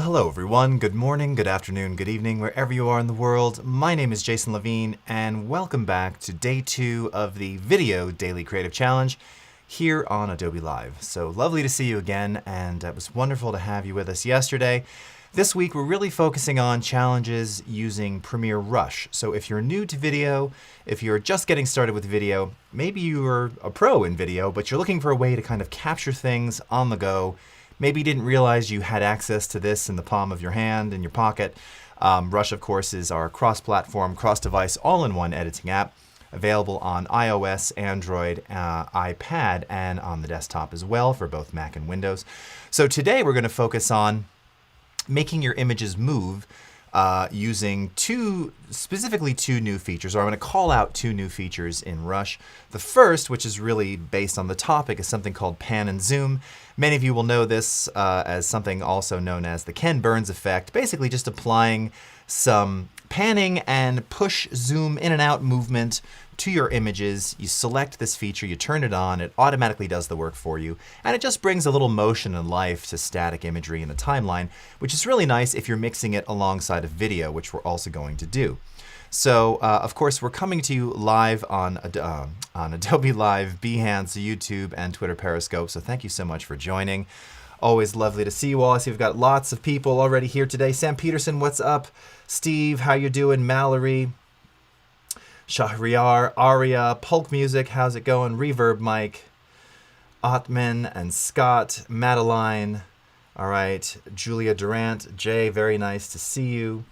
Hello everyone, good morning, good afternoon, good evening, wherever you are in the world. My name is Jason Levine and welcome back to day 2 of the Video Daily Creative Challenge here on Adobe Live. So lovely to see you again, and it was wonderful to have you with us yesterday. This week we're really focusing on challenges using Premiere Rush. So if you're new to video, if you're just getting started with video, maybe you're a pro in video, but you're looking for a way to kind of capture things on the go. Maybe you didn't realize you had access to this in the palm of your hand, in your pocket. Rush, of course, is our cross-platform, cross-device, all-in-one editing app, available on iOS, Android, iPad, and on the desktop as well for both Mac and Windows. So today we're going to focus on making your images move using specifically two new features, or I'm going to call out 2 new features in Rush. The first, which is really based on the topic, is something called pan and zoom. Many of you will know this as something also known as the Ken Burns effect, basically just applying some panning and push zoom in and out movement to your images. You select this feature, you turn it on, it automatically does the work for you, and it just brings a little motion and life to static imagery in a timeline, which is really nice if you're mixing it alongside a video, which we're also going to do. So, of course, we're coming to you live on Adobe Live, Behance, YouTube, and Twitter Periscope, so thank you so much for joining. Always lovely to see you all. I see we've got lots of people already here today. Sam Peterson, what's up? Steve, how you doing? Mallory, Shahriar, Aria, Polk Music, how's it going? Reverb Mike, Ottman and Scott, Madeline, all right, Julia Durant, Jay, very nice to see you.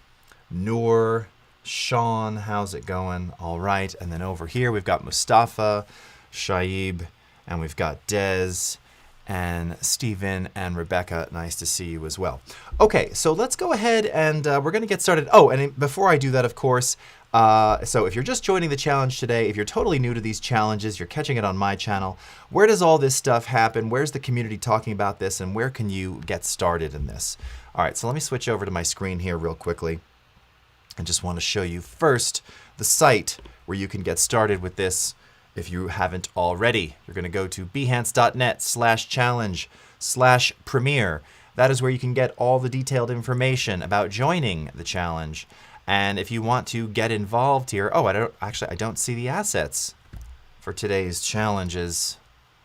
Noor, Sean, how's it going? All right, and then over here we've got Mustafa, Shaib, and we've got Dez, and Stephen and Rebecca, nice to see you as well. Okay, so let's go ahead and we're going to get started. Oh, and before I do that, of course, so if you're just joining the challenge today, if you're totally new to these challenges, you're catching it on my channel, where does all this stuff happen? Where's the community talking about this, and where can you get started in this? All right, so let me switch over to my screen here real quickly. I just want to show you first the site where you can get started with this. If you haven't already, you're going to go to behance.net/challenge/premiere. That is where you can get all the detailed information about joining the challenge. And if you want to get involved here, oh, I don't see the assets for today's challenges.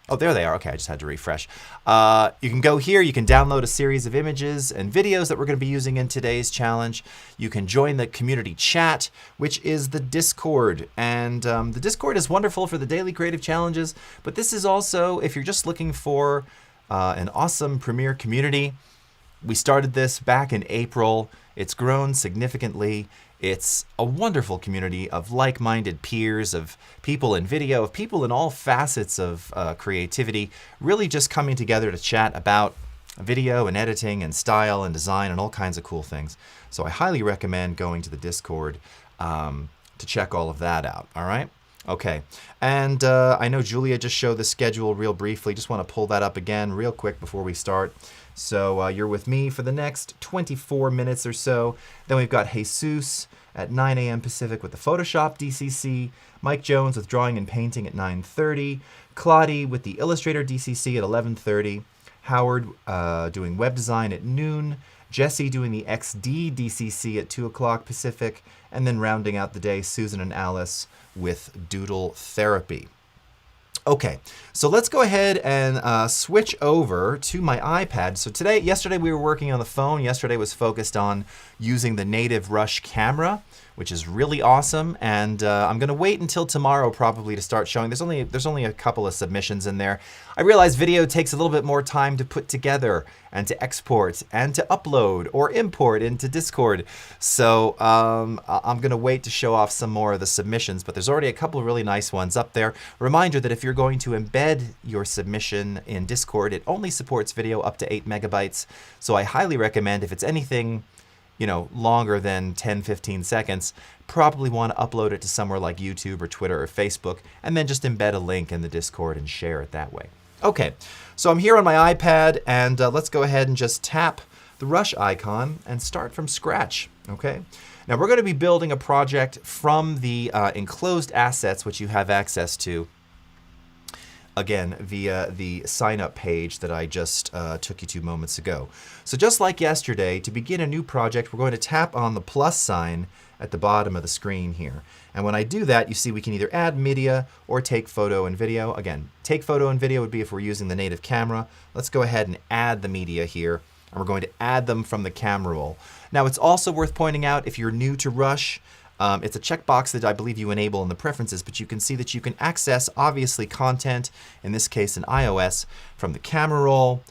Oh, there they are. Okay, I just had to refresh. You can go here. You can download a series of images and videos that we're going to be using in today's challenge. You can join the community chat, which is the Discord. And the Discord is wonderful for the daily creative challenges, but this is also, if you're just looking for an awesome Premiere community. We started this back in April. It's grown significantly. It's a wonderful community of like-minded peers, of people in video, of people in all facets of creativity, really just coming together to chat about video and editing and style and design and all kinds of cool things. So I highly recommend going to the Discord to check all of that out, all right? Okay, and I know Julia just showed the schedule real briefly. Just want to pull that up again real quick before we start. So you're with me for the next 24 minutes or so. Then we've got Jesus at 9 a.m. Pacific with the Photoshop DCC, Mike Jones with Drawing and Painting at 9:30, Claudie with the Illustrator DCC at 11:30, Howard doing Web Design at noon, Jesse doing the XD DCC at 2 o'clock Pacific, and then rounding out the day, Susan and Alice with Doodle Therapy. Okay, so let's go ahead and switch over to my iPad. So yesterday we were working on the phone. Yesterday was focused on using the native Rush camera, which is really awesome. And I'm going to wait until tomorrow probably to start showing. There's only a couple of submissions in there. I realize video takes a little bit more time to put together and to export and to upload or import into Discord. So I'm going to wait to show off some more of the submissions, but there's already a couple of really nice ones up there. Reminder that if you're going to embed your submission in Discord, it only supports video up to 8 megabytes. So I highly recommend, if it's anything longer than 10-15 seconds, probably want to upload it to somewhere like YouTube or Twitter or Facebook, and then just embed a link in the Discord and share it that way. Okay, so I'm here on my iPad, and let's go ahead and just tap the Rush icon and start from scratch, okay? Now we're going to be building a project from the enclosed assets which you have access to again, via the sign-up page that I just took you to moments ago. So just like yesterday, to begin a new project, we're going to tap on the plus sign at the bottom of the screen here. And when I do that, you see we can either add media or take photo and video. Again, take photo and video would be if we're using the native camera. Let's go ahead and add the media here, and we're going to add them from the camera roll. Now, it's also worth pointing out, if you're new to Rush, it's a checkbox that I believe you enable in the preferences, but you can see that you can access, obviously, content, in this case in iOS, from the camera roll,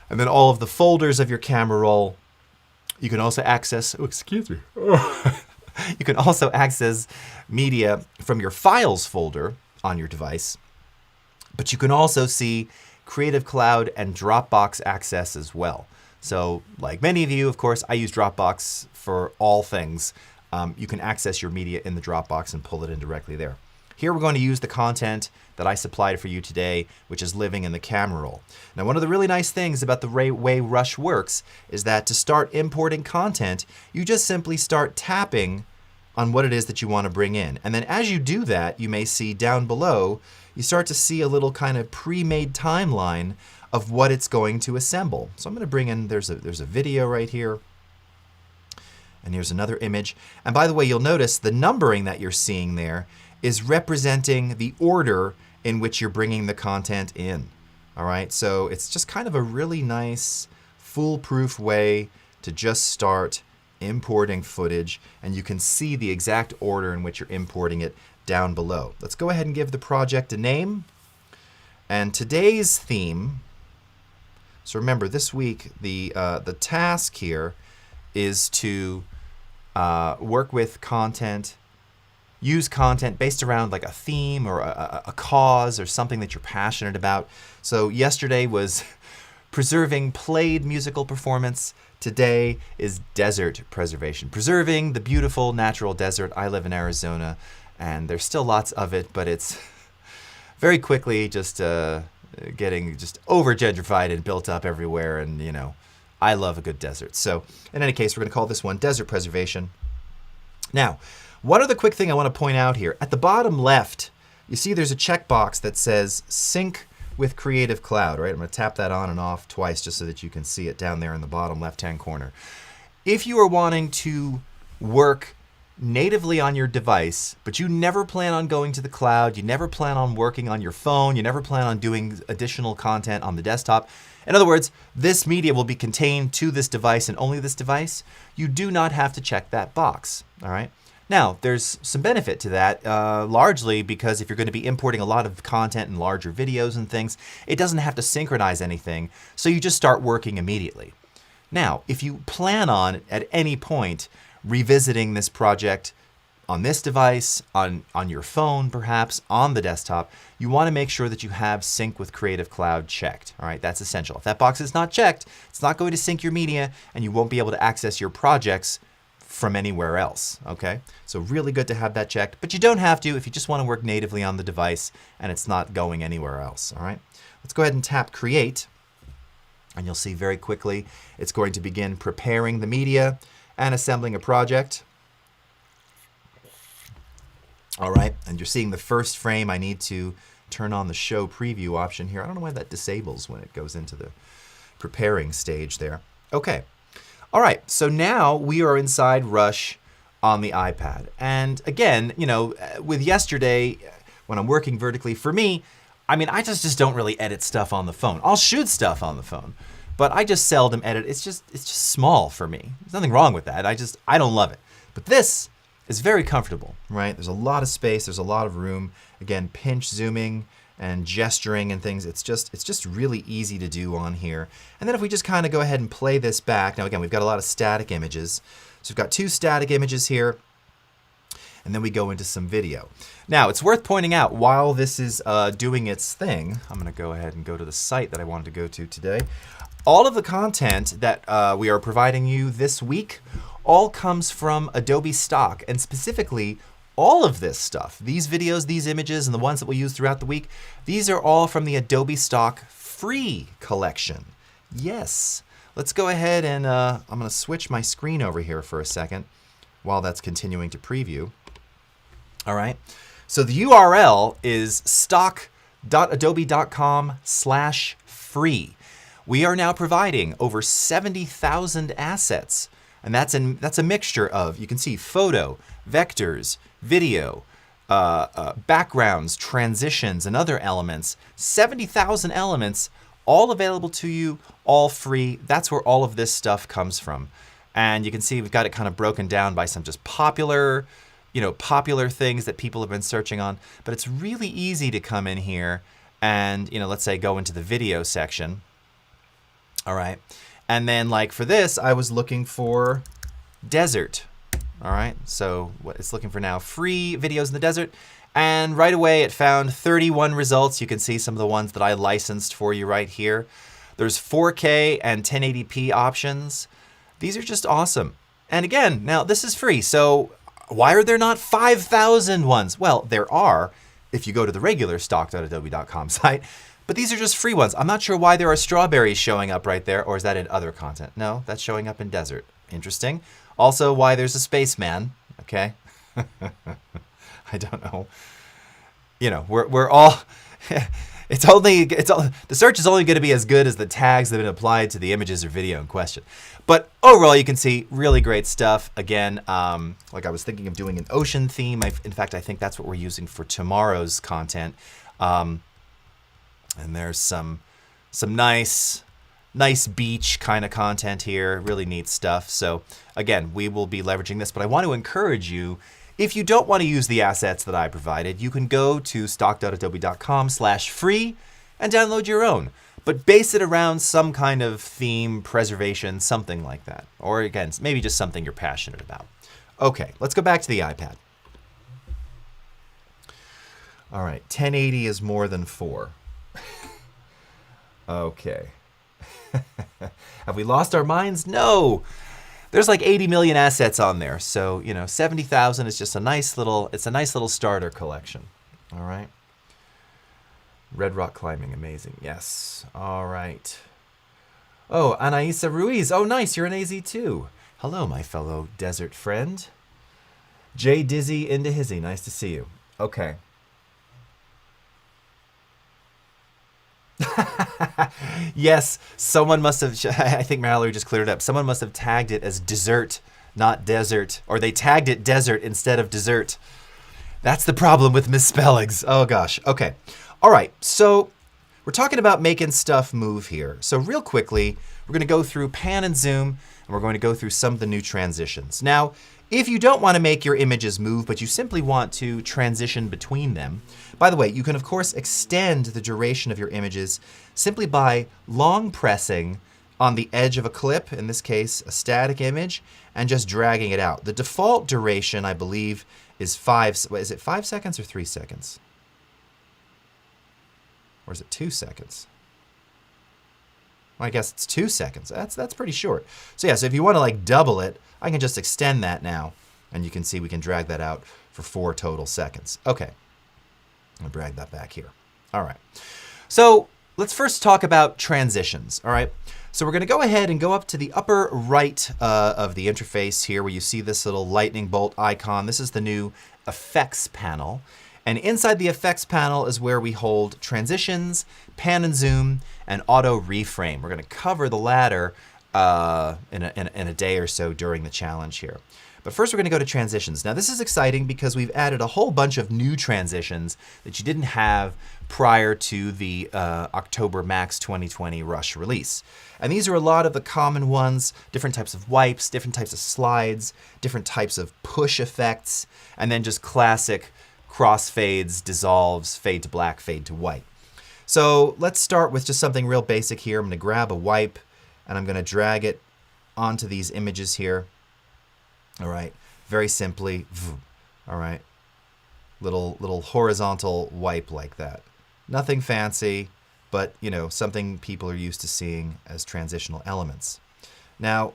and then all of the folders of your camera roll. You can also access, oh, excuse me. You can also access media from your files folder on your device, but you can also see Creative Cloud and Dropbox access as well. So like many of you, of course, I use Dropbox for all things. You can access your media in the Dropbox and pull it in directly there. Here we're going to use the content that I supplied for you today, which is living in the camera roll. Now, one of the really nice things about the way Rush works is that to start importing content, you just simply start tapping on what it is that you want to bring in. And then as you do that, you may see down below, you start to see a little kind of pre-made timeline of what it's going to assemble. So I'm going to bring in, there's a video right here. And here's another image. And by the way, you'll notice the numbering that you're seeing there is representing the order in which you're bringing the content in. All right, so it's just kind of a really nice, foolproof way to just start importing footage, and you can see the exact order in which you're importing it down below. Let's go ahead and give the project a name. And today's theme, so remember this week, the task here is to work with content, use content based around like a theme or a cause or something that you're passionate about. So yesterday was preserving played musical performance. Today is desert preservation, preserving the beautiful natural desert. I live in Arizona, and there's still lots of it, but it's very quickly just getting just over gentrified and built up everywhere. And you know, I love a good desert. So in any case, we're going to call this one desert preservation. Now, one other quick thing I want to point out here. At the bottom left, you see there's a checkbox that says Sync with Creative Cloud, right? I'm going to tap that on and off twice just so that you can see it down there in the bottom left-hand corner. If you are wanting to work natively on your device, but you never plan on going to the cloud, you never plan on working on your phone, you never plan on doing additional content on the desktop, in other words, this media will be contained to this device and only this device, you do not have to check that box, all right? Now, there's some benefit to that, largely because if you're going to be importing a lot of content and larger videos and things, it doesn't have to synchronize anything, so you just start working immediately. Now, if you plan on, at any point, revisiting this project on this device, on your phone perhaps, on the desktop, you want to make sure that you have Sync with Creative Cloud checked. All right, that's essential. If that box is not checked, it's not going to sync your media, and you won't be able to access your projects from anywhere else, okay? So really good to have that checked, but you don't have to if you just want to work natively on the device and it's not going anywhere else, all right? Let's go ahead and tap Create, and you'll see very quickly it's going to begin preparing the media and assembling a project. All right, and you're seeing the first frame. I need to turn on the Show Preview option here. I don't know why that disables when it goes into the preparing stage there. Okay. All right, so now we are inside Rush on the iPad. And again, you know, with yesterday, when I'm working vertically, for me, I mean, I just don't really edit stuff on the phone. I'll shoot stuff on the phone, but I just seldom edit. It's just small for me. There's nothing wrong with that. I don't love it. But this is very comfortable, right? There's a lot of space. There's a lot of room. Again, pinch zooming and gesturing and things. It's just really easy to do on here. And then if we just kind of go ahead and play this back. Now again, we've got a lot of static images. So we've got 2 static images here. And then we go into some video. Now, it's worth pointing out, while this is doing its thing, I'm going to go ahead and go to the site that I wanted to go to today. All of the content that we are providing you this week all comes from Adobe stock, and specifically all of this stuff, these videos, these images, and the ones that we'll use throughout the week, these are all from the Adobe stock free collection. Yes. Let's go ahead and I'm going to switch my screen over here for a second while that's continuing to preview. All right. So the URL is stock transitions.adobe.com/free. We are now providing over 70,000 assets. And that's a mixture of, you can see, photo, vectors, video, backgrounds, transitions, and other elements. 70,000 elements, all available to you, all free. That's where all of this stuff comes from. And you can see we've got it kind of broken down by some just popular things that people have been searching on. But it's really easy to come in here and, let's say go into the video section. All right. And then like for this, I was looking for desert. All right. So what it's looking for now, free videos in the desert. And right away it found 31 results. You can see some of the ones that I licensed for you right here. There's 4K and 1080p options. These are just awesome. And again, now this is free. So why are there not 5,000 ones? Well, there are if you go to the regular stock.adobe.com site. But these are just free ones. I'm not sure why there are strawberries showing up right there, or is that in other content? No, that's showing up in desert. Interesting. Also, why there's a spaceman. Okay. I don't know. We're all. The search is only going to be as good as the tags that have been applied to the images or video in question. But overall, you can see really great stuff. Again, like I was thinking of doing an ocean theme. In fact, I think that's what we're using for tomorrow's content. And there's some nice beach kind of content here, really neat stuff. So again, we will be leveraging this, but I want to encourage you, if you don't want to use the assets that I provided, you can go to stock.adobe.com/free and download your own, but base it around some kind of theme, preservation, something like that. Or again, maybe just something you're passionate about. Okay, let's go back to the iPad. All right, 1080 is more than 4. Okay. Have we lost our minds? No. There's like 80 million assets on there. So, 70,000 is just a nice little starter collection. All right. Red rock climbing, amazing. Yes. All right. Oh, Anaisa Ruiz. Oh, nice. You're an AZ too. Hello, my fellow desert friend. Jay Dizzy into Hizzy. Nice to see you. Okay. Yes, someone must have, I think Mallory just cleared it up. Someone must have tagged it as dessert, not desert. Or they tagged it desert instead of dessert. That's the problem with misspellings. Oh gosh. Okay. All right. So we're talking about making stuff move here. So real quickly, we're going to go through pan and zoom, and we're going to go through some of the new transitions. Now, if you don't want to make your images move, but you simply want to transition between them, by the way, you can of course extend the duration of your images simply by long pressing on the edge of a clip, in this case a static image, and just dragging it out. The default duration, I believe, is 5 seconds or 3 seconds? Or is it 2 seconds? Well, I guess it's 2 seconds. That's pretty short. So yeah, so if you want to like double it, I can just extend that now, and you can see we can drag that out for 4 total seconds. Okay, I'll drag that back here. All right, so let's first talk about transitions. All right, so we're going to go ahead and go up to the upper right of the interface here, where you see this little lightning bolt icon. This is the new effects panel. And inside the effects panel is where we hold transitions, pan and zoom, and auto reframe. We're going to cover the latter in a day or so during the challenge here. But first we're going to go to transitions. Now this is exciting because we've added a whole bunch of new transitions that you didn't have prior to the October Max 2020 Rush release. And these are a lot of the common ones, different types of wipes, different types of slides, different types of push effects, and then just classic crossfades, dissolves, fade to black, fade to white. So let's start with just something real basic here. I'm going to grab a wipe and I'm going to drag it onto these images here. All right, very simply. All right, little horizontal wipe like that. Nothing fancy, but something people are used to seeing as transitional elements. Now,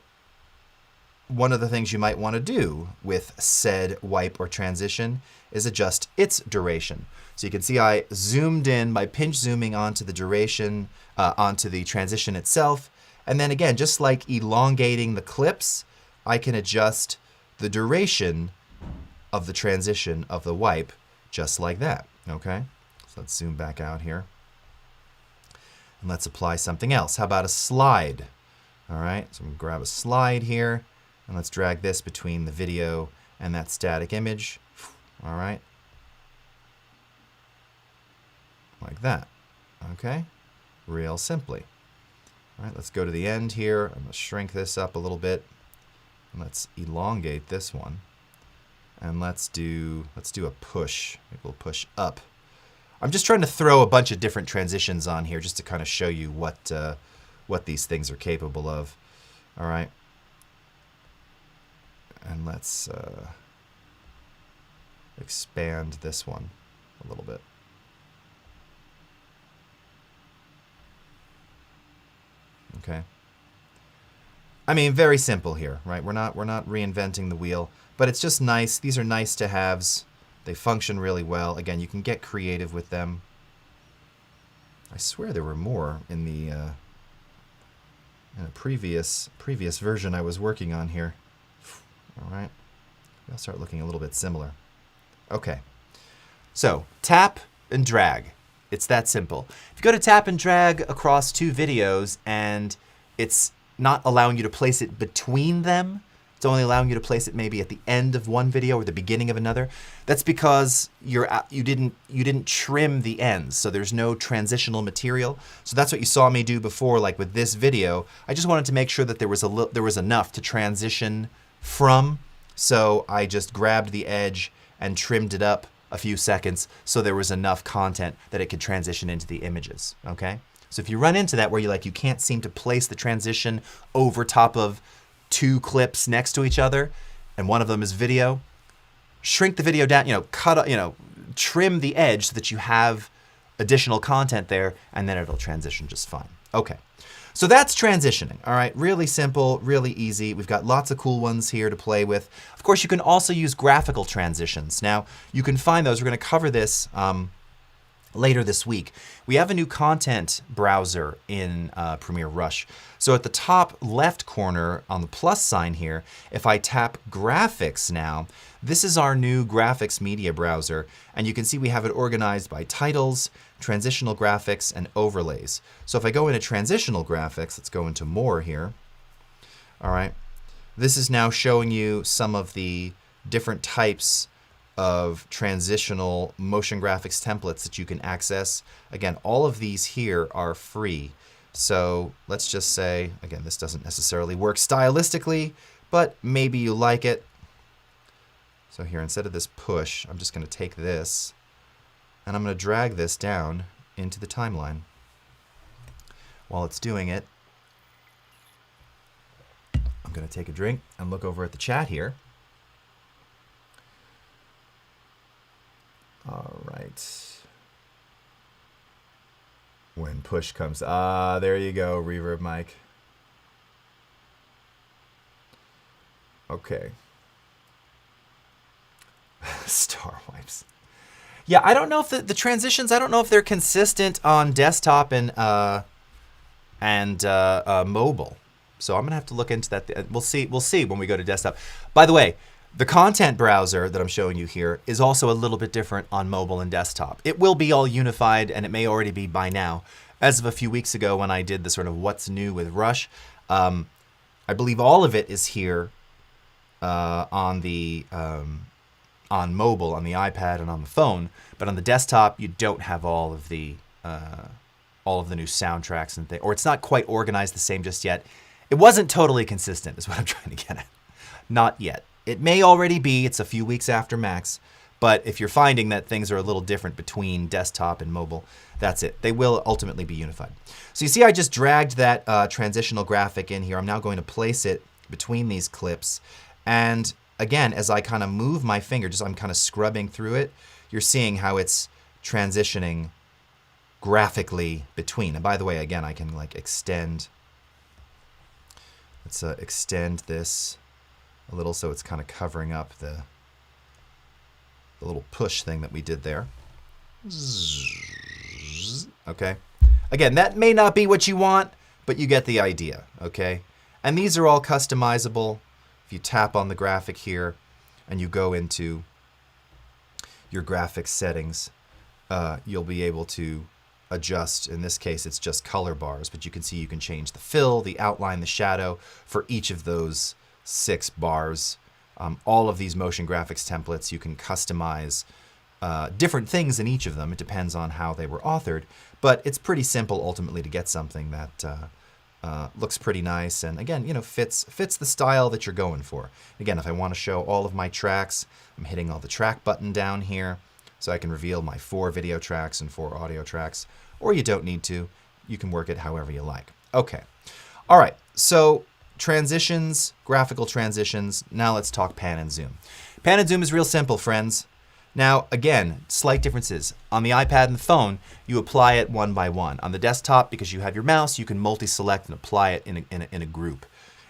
one of the things you might want to do with said wipe or transition is adjust its duration. So you can see I zoomed in by pinch zooming onto the duration, onto the transition itself. And then again, just like elongating the clips, I can adjust the duration of the transition of the wipe just like that. Okay, So let's zoom back out here. And let's apply something else. How about a slide? All right, so I'm going to grab a slide here, and let's drag this between the video and that static image. All right. Like that. Okay, real simply. All right, let's go to the end here. I'm going to shrink this up a little bit. And let's elongate this one. And let's do a push. Maybe we'll push up. I'm just trying to throw a bunch of different transitions on here just to kind of show you what these things are capable of. All right. And let's expand this one a little bit. Okay. I mean, very simple here, right? We're not reinventing the wheel, but it's just nice. These are nice to haves. They function really well. Again, you can get creative with them. I swear there were more in the in a previous version I was working on here. All right. I'll start looking a little bit similar. Okay. So, tap and drag. It's that simple. If you go to tap and drag across two videos and it's not allowing you to place it between them, it's only allowing you to place it maybe at the end of one video or the beginning of another, that's because you didn't trim the ends, so there's no transitional material. So that's what you saw me do before, like with this video. I just wanted to make sure that there was enough to transition from, so I just grabbed the edge and trimmed it up a few seconds so there was enough content that it could transition into the images, okay? So if you run into that where you can't seem to place the transition over top of two clips next to each other, and one of them is video, shrink the video down, trim the edge so that you have additional content there, and then it'll transition just fine. Okay, so that's transitioning, all right? Really simple, really easy. We've got lots of cool ones here to play with. Of course, you can also use graphical transitions. Now, you can find those. We're going to cover this later this week. We have a new content browser in Premiere Rush. So at the top left corner on the plus sign here, if I tap graphics now, this is our new graphics media browser. And you can see we have it organized by titles, transitional graphics, and overlays. So if I go into transitional graphics, let's go into more here. All right. This is now showing you some of the different types of transitional motion graphics templates that you can access. Again, all of these here are free. So let's just say, again, this doesn't necessarily work stylistically, but maybe you like it. So here, instead of this push, I'm just going to take this and I'm going to drag this down into the timeline. While it's doing it, I'm going to take a drink and look over at the chat here. All right. When push comes, there you go, Reverb Mike. Okay. Star wipes. Yeah, I don't know if the transitions, I don't know if they're consistent on desktop and mobile. So I'm gonna have to look into that. We'll see when we go to desktop. By the way, the content browser that I'm showing you here is also a little bit different on mobile and desktop. It will be all unified, and it may already be by now. As of a few weeks ago when I did the sort of what's new with Rush, I believe all of it is here on mobile, on the iPad, and on the phone. But on the desktop, you don't have all of the new soundtracks and things, or it's not quite organized the same just yet. It wasn't totally consistent, is what I'm trying to get at. Not yet. It may already be. It's a few weeks after Max. But if you're finding that things are a little different between desktop and mobile, that's it. They will ultimately be unified. So you see I just dragged that transitional graphic in here. I'm now going to place it between these clips. And again, as I kind of move my finger, I'm kind of scrubbing through it, you're seeing how it's transitioning graphically between. And by the way, again, I can like extend. Let's extend this a little so it's kind of covering up the little push thing that we did there. Okay. Again, that may not be what you want, but you get the idea, okay? And these are all customizable. If you tap on the graphic here and you go into your graphics settings, you'll be able to adjust. In this case, it's just color bars, but you can see you can change the fill, the outline, the shadow for each of those 6 bars. All of these motion graphics templates, you can customize different things in each of them. It depends on how they were authored, but it's pretty simple ultimately to get something that looks pretty nice and, again, you know, fits the style that you're going for. Again, if I want to show all of my tracks, I'm hitting all the track button down here so I can reveal my 4 video tracks and 4 audio tracks, or you don't need to. You can work it however you like. Okay. All right. So transitions, graphical transitions. Now let's talk pan and zoom. Pan and zoom is real simple, friends. Now, again, slight differences. On the iPad and the phone, you apply it one by one. On the desktop, because you have your mouse, you can multi-select and apply it in a group.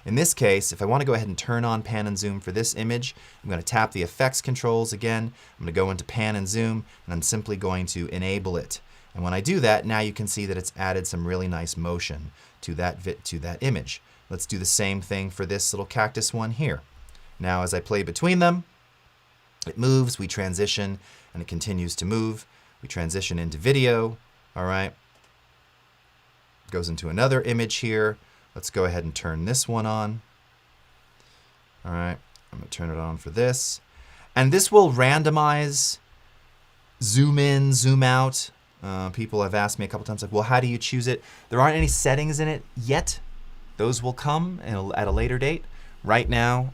In this case, if I want to go ahead and turn on pan and zoom for this image, I'm going to tap the effects controls again. I'm going to go into pan and zoom, and I'm simply going to enable it. And when I do that, now you can see that it's added some really nice motion to that image. Let's do the same thing for this little cactus one here. Now, as I play between them, it moves, we transition, and it continues to move. We transition into video, all right. Goes into another image here. Let's go ahead and turn this one on. All right, I'm gonna turn it on for this. And this will randomize, zoom in, zoom out. People have asked me a couple times, like, well, how do you choose it? There aren't any settings in it yet. Those will come at a later date. Right now,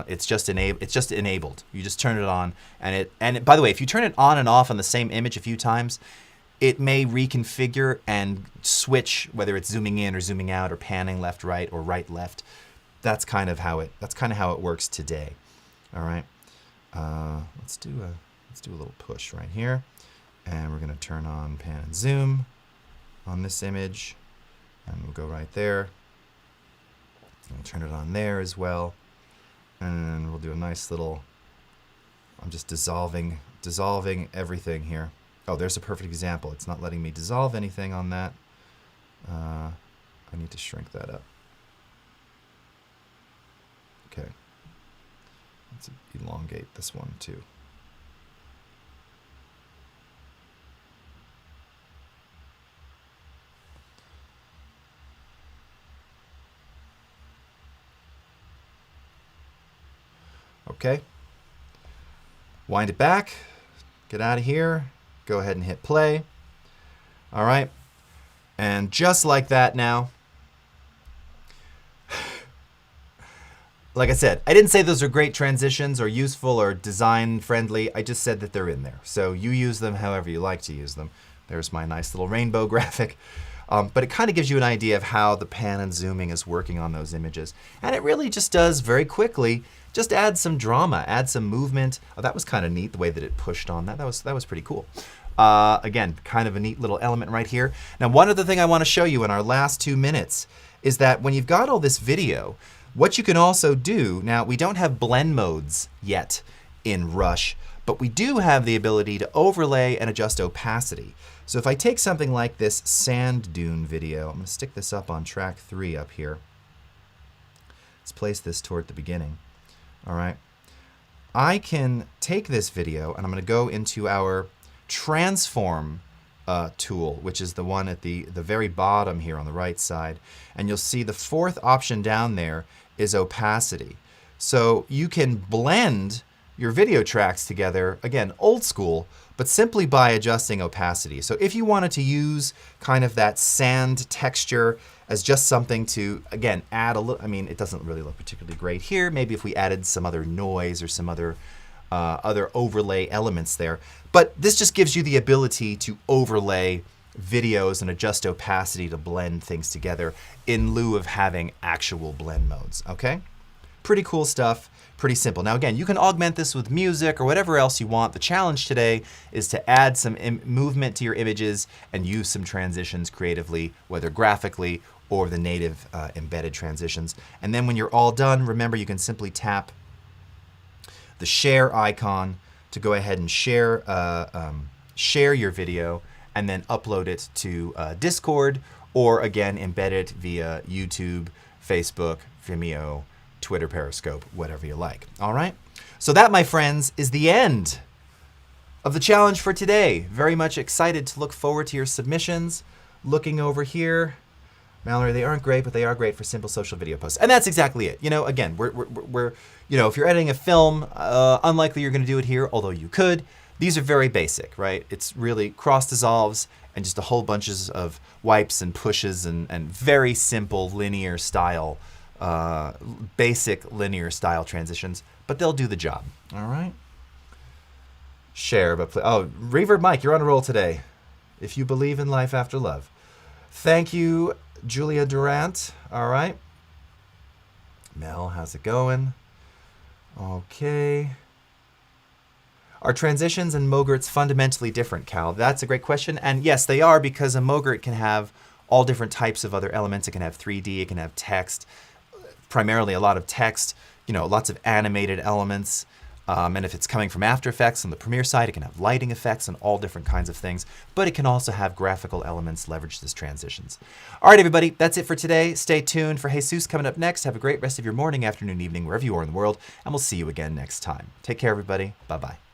it's just enabled. You just turn it on, and by the way, if you turn it on and off on the same image a few times, it may reconfigure and switch whether it's zooming in or zooming out or panning left, right, or right, left. That's kind of how it works today. All right. Let's do a little push right here, and we're going to turn on pan and zoom on this image, and we'll go right there. We'll turn it on there as well, and we'll do a nice little. I'm just dissolving everything here. Oh, there's a perfect example. It's not letting me dissolve anything on that. I need to shrink that up. Okay. Let's elongate this one too. Okay. Wind it back. Get out of here. Go ahead and hit play. All right. And just like that now. Like I said, I didn't say those are great transitions or useful or design friendly. I just said that they're in there. So you use them however you like to use them. There's my nice little rainbow graphic. But it kind of gives you an idea of how the pan and zooming is working on those images. And it really just does very quickly, just add some drama, add some movement. Oh, that was kind of neat, the way that it pushed on that. That was pretty cool. Again, kind of a neat little element right here. Now, one other thing I want to show you in our last 2 minutes is that when you've got all this video, what you can also do, now we don't have blend modes yet in Rush, but we do have the ability to overlay and adjust opacity. So if I take something like this sand dune video, I'm going to stick this up on track 3 up here. Let's place this toward the beginning. All right. I can take this video and I'm going to go into our transform tool, which is the one at the very bottom here on the right side. And you'll see the 4th option down there is opacity. So you can blend your video tracks together, again, old school, but simply by adjusting opacity. So if you wanted to use kind of that sand texture as just something to, again, add a little, I mean, it doesn't really look particularly great here. Maybe if we added some other noise or some other overlay elements there. But this just gives you the ability to overlay videos and adjust opacity to blend things together in lieu of having actual blend modes, okay? Pretty cool stuff, pretty simple. Now again, you can augment this with music or whatever else you want. The challenge today is to add some movement to your images and use some transitions creatively, whether graphically or the native embedded transitions. And then when you're all done, remember you can simply tap the share icon to go ahead and share your video and then upload it to Discord, or again, embed it via YouTube, Facebook, Vimeo, Twitter, Periscope, whatever you like. All right? So that, my friends, is the end of the challenge for today. Very much excited to look forward to your submissions. Looking over here. Mallory, they aren't great, but they are great for simple social video posts. And that's exactly it. Again, we're if you're editing a film, unlikely you're going to do it here, although you could. These are very basic, right? It's really cross dissolves and just a whole bunches of wipes and pushes and very simple linear style, basic linear style transitions, but they'll do the job. All right. Share, but Reverb Mike, you're on a roll today. If you believe in life after love. Thank you, Julia Durant. All right. Mel, how's it going? Okay. Are transitions and mogerts fundamentally different, Cal? That's a great question. And yes, they are, because a mogert can have all different types of other elements. It can have 3D, it can have text, primarily a lot of text, lots of animated elements. And if it's coming from After Effects on the Premiere side, it can have lighting effects and all different kinds of things. But it can also have graphical elements leveraged as transitions. All right, everybody, that's it for today. Stay tuned for Jesus coming up next. Have a great rest of your morning, afternoon, evening, wherever you are in the world. And we'll see you again next time. Take care, everybody. Bye-bye.